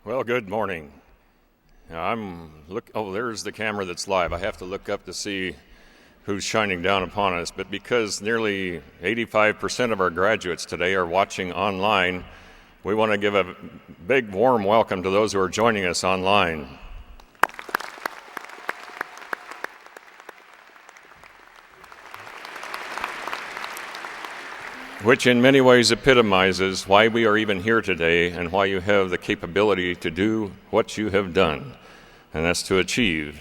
Well, good morning. Oh, there's the camera that's live. I have to look up to see who's shining down upon us. But because nearly 85% of our graduates today are watching online, we want to give a big, warm welcome to those who are joining us online. Which in many ways epitomizes why we are even here today and why you have the capability to do what you have done, and that's to achieve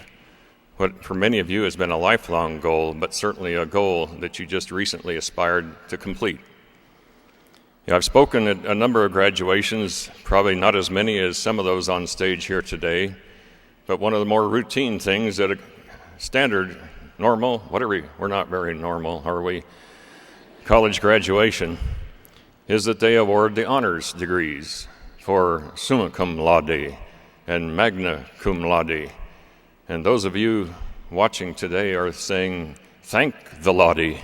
what for many of you has been a lifelong goal, but certainly a goal that you just recently aspired to complete. I've spoken at a number of graduations, probably not as many as some of those on stage here today, but one of the more routine things at a standard, normal, we're not very normal, are we? College graduation is that they award the honors degrees for summa cum laude and magna cum laude. And those of you watching today are saying, thank the laude.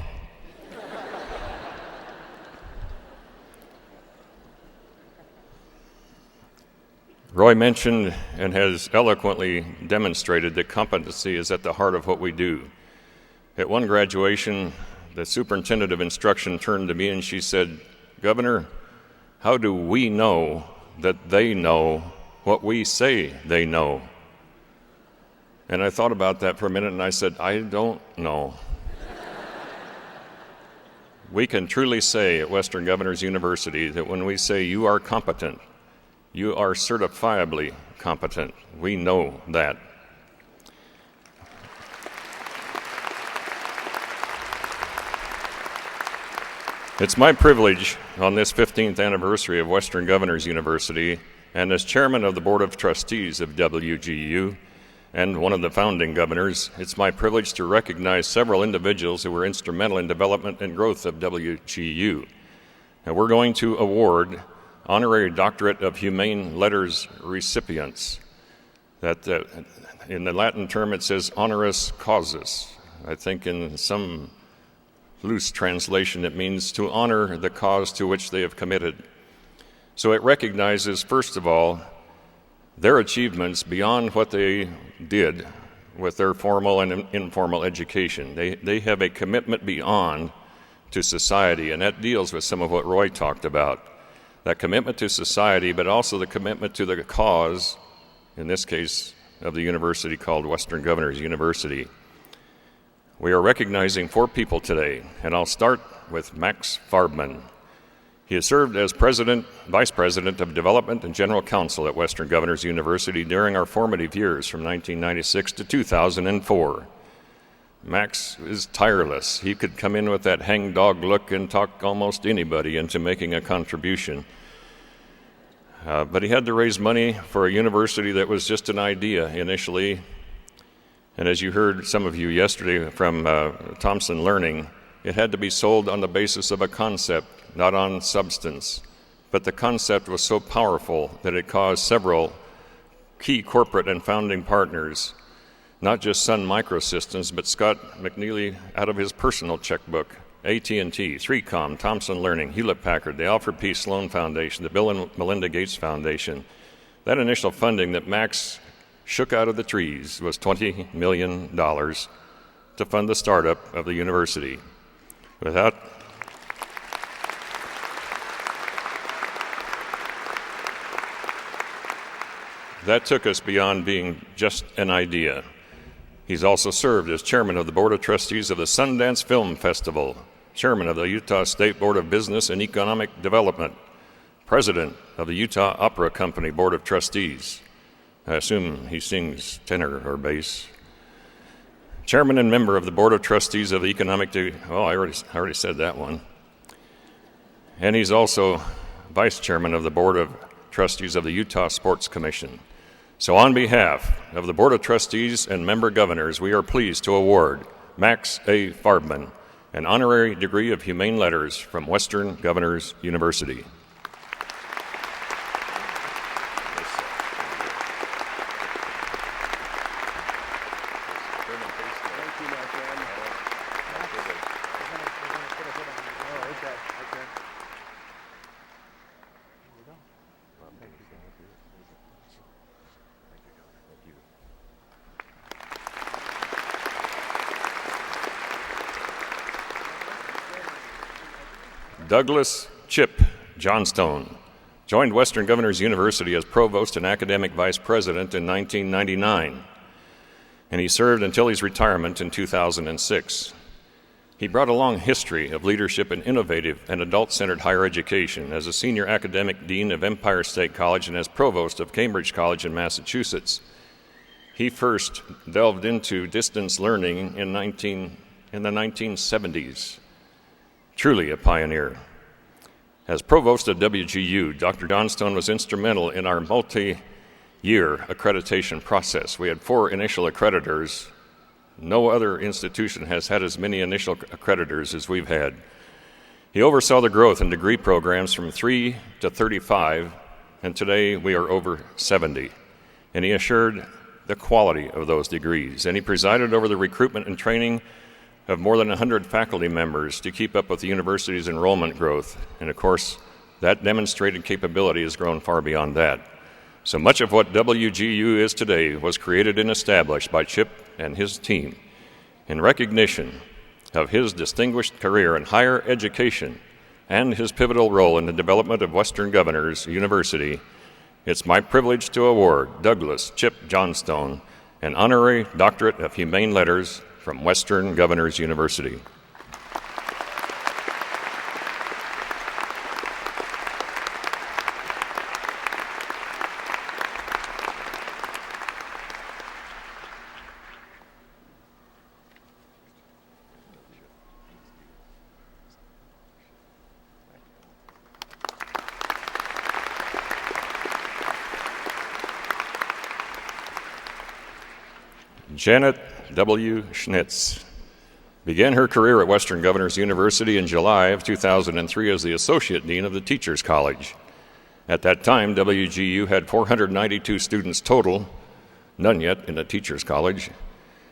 Roy mentioned and has eloquently demonstrated that competency is at the heart of what we do. At one graduation, the superintendent of instruction turned to me and she said, Governor, how do we know that they know what we say they know? And I thought about that for a minute and I said, I don't know. We can truly say at Western Governors University that when we say you are competent, you are certifiably competent. We know that. It's my privilege on this 15th anniversary of Western Governors University and as chairman of the Board of Trustees of WGU and one of the founding governors, it's my privilege to recognize several individuals who were instrumental in development and growth of WGU. And we're going to award Honorary Doctorate of Humane Letters recipients. That in the Latin term it says honoris causis. I think in some loose translation, it means to honor the cause to which they have committed. So it recognizes, first of all, their achievements beyond what they did with their formal and informal education. They have a commitment beyond to society, and that deals with some of what Roy talked about. That commitment to society, but also the commitment to the cause, in this case, of the university called Western Governors University. We are recognizing 4 people today, and I'll start with Max Fartman. He has served as Vice President of Development and General Counsel at Western Governors University during our formative years from 1996 to 2004. Max is tireless. He could come in with that hangdog look and talk almost anybody into making a contribution. But he had to raise money for a university that was just an idea initially. And as you heard some of you yesterday from Thompson Learning, it had to be sold on the basis of a concept, not on substance. But the concept was so powerful that it caused several key corporate and founding partners, not just Sun Microsystems, but Scott McNeely out of his personal checkbook, AT&T, 3Com, Thompson Learning, Hewlett-Packard, the Alfred P. Sloan Foundation, the Bill and Melinda Gates Foundation. That initial funding that Max shook out of the trees was $20 million to fund the startup of the university. That took us beyond being just an idea. He's also served as chairman of the Board of Trustees of the Sundance Film Festival, chairman of the Utah State Board of Business and Economic Development, president of the Utah Opera Company Board of Trustees. I assume he sings tenor or bass. Chairman and member of the Board of Trustees of the I already said that one. And he's also vice chairman of the Board of Trustees of the Utah Sports Commission. So on behalf of the Board of Trustees and member governors, we are pleased to award Max A. Fartman an honorary degree of Humane Letters from Western Governors University. Douglas Chip Johnstone joined Western Governors University as provost and academic vice president in 1999, and he served until his retirement in 2006. He brought a long history of leadership in innovative and adult-centered higher education as a senior academic dean of Empire State College and as provost of Cambridge College in Massachusetts. He first delved into distance learning in the 1970s. Truly a pioneer. As provost of WGU, Dr. Johnstone was instrumental in our multi-year accreditation process. We had 4 initial accreditors. No other institution has had as many initial accreditors as we've had. He oversaw the growth in degree programs from 3 to 35, and today we are over 70. And he assured the quality of those degrees. And he presided over the recruitment and training of more than 100 faculty members to keep up with the university's enrollment growth. And of course, that demonstrated capability has grown far beyond that. So much of what WGU is today was created and established by Chip and his team. In recognition of his distinguished career in higher education and his pivotal role in the development of Western Governors University, it's my privilege to award Douglas Chip Johnstone an honorary doctorate of humane letters from Western Governors University. Janet W. Schnitz began her career at Western Governors University in July of 2003 as the Associate Dean of the Teachers College. At that time, WGU had 492 students total, none yet in the Teachers College,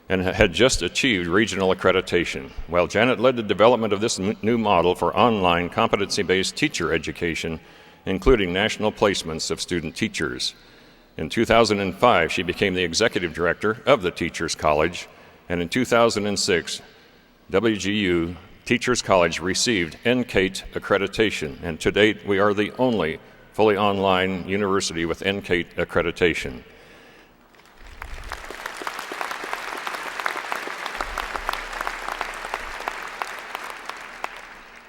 and had just achieved regional accreditation. While Janet led the development of this new model for online competency-based teacher education, including national placements of student teachers. In 2005, she became the executive director of the Teachers College, and in 2006, WGU Teachers College received NCATE accreditation, and to date, we are the only fully online university with NCATE accreditation.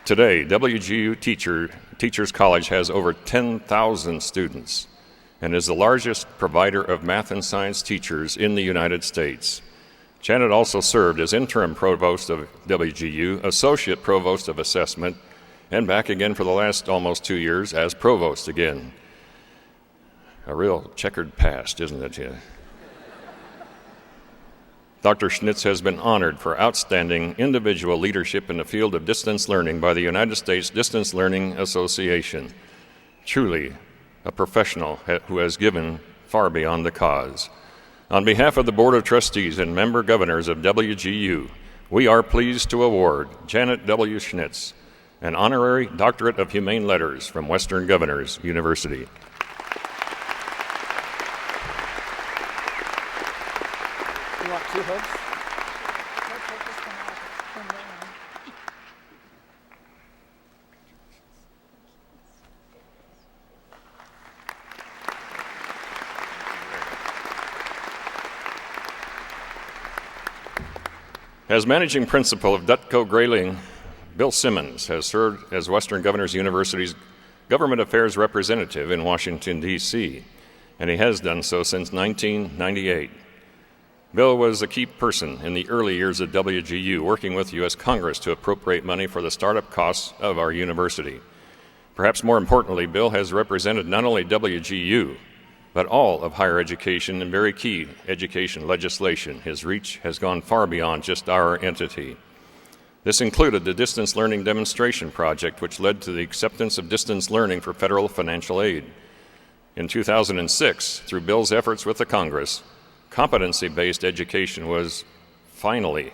Today, WGU Teachers College has over 10,000 students and is the largest provider of math and science teachers in the United States. Janet also served as interim provost of WGU, associate provost of assessment, and back again for the last almost 2 years as provost again. A real checkered past, isn't it? Yeah. Dr. Schnitz has been honored for outstanding individual leadership in the field of distance learning by the United States Distance Learning Association. Truly a professional who has given far beyond the cause. On behalf of the Board of Trustees and member governors of WGU, we are pleased to award Janet W. Schnitz an honorary doctorate of humane letters from Western Governors University. You want 2 hooks? As managing principal of Dutco Grayling, Bill Simmons has served as Western Governors University's government affairs representative in Washington, D.C., and he has done so since 1998. Bill was a key person in the early years of WGU, working with U.S. Congress to appropriate money for the startup costs of our university. Perhaps more importantly, Bill has represented not only WGU, but all of higher education and very key education legislation. His reach has gone far beyond just our entity. This included the Distance Learning Demonstration Project, which led to the acceptance of distance learning for federal financial aid. In 2006, through Bill's efforts with the Congress, competency-based education was finally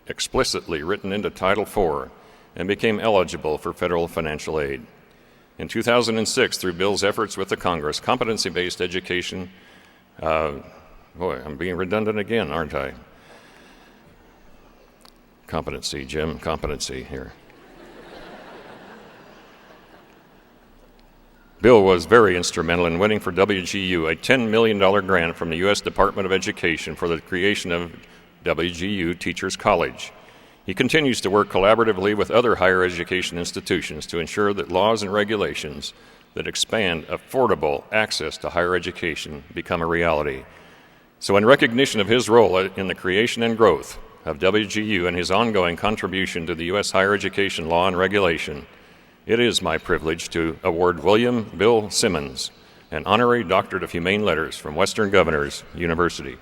explicitly written into Title IV and became eligible for federal financial aid. In 2006, through Bill's efforts with the Congress, competency-based education, boy, I'm being redundant again, aren't I? Competency, Jim, competency here. Bill was very instrumental in winning for WGU a $10 million grant from the U.S. Department of Education for the creation of WGU Teachers College. He continues to work collaboratively with other higher education institutions to ensure that laws and regulations that expand affordable access to higher education become a reality. So in recognition of his role in the creation and growth of WGU and his ongoing contribution to the U.S. higher education law and regulation, it is my privilege to award William Bill Simmons an Honorary Doctorate of Humane Letters from Western Governors University.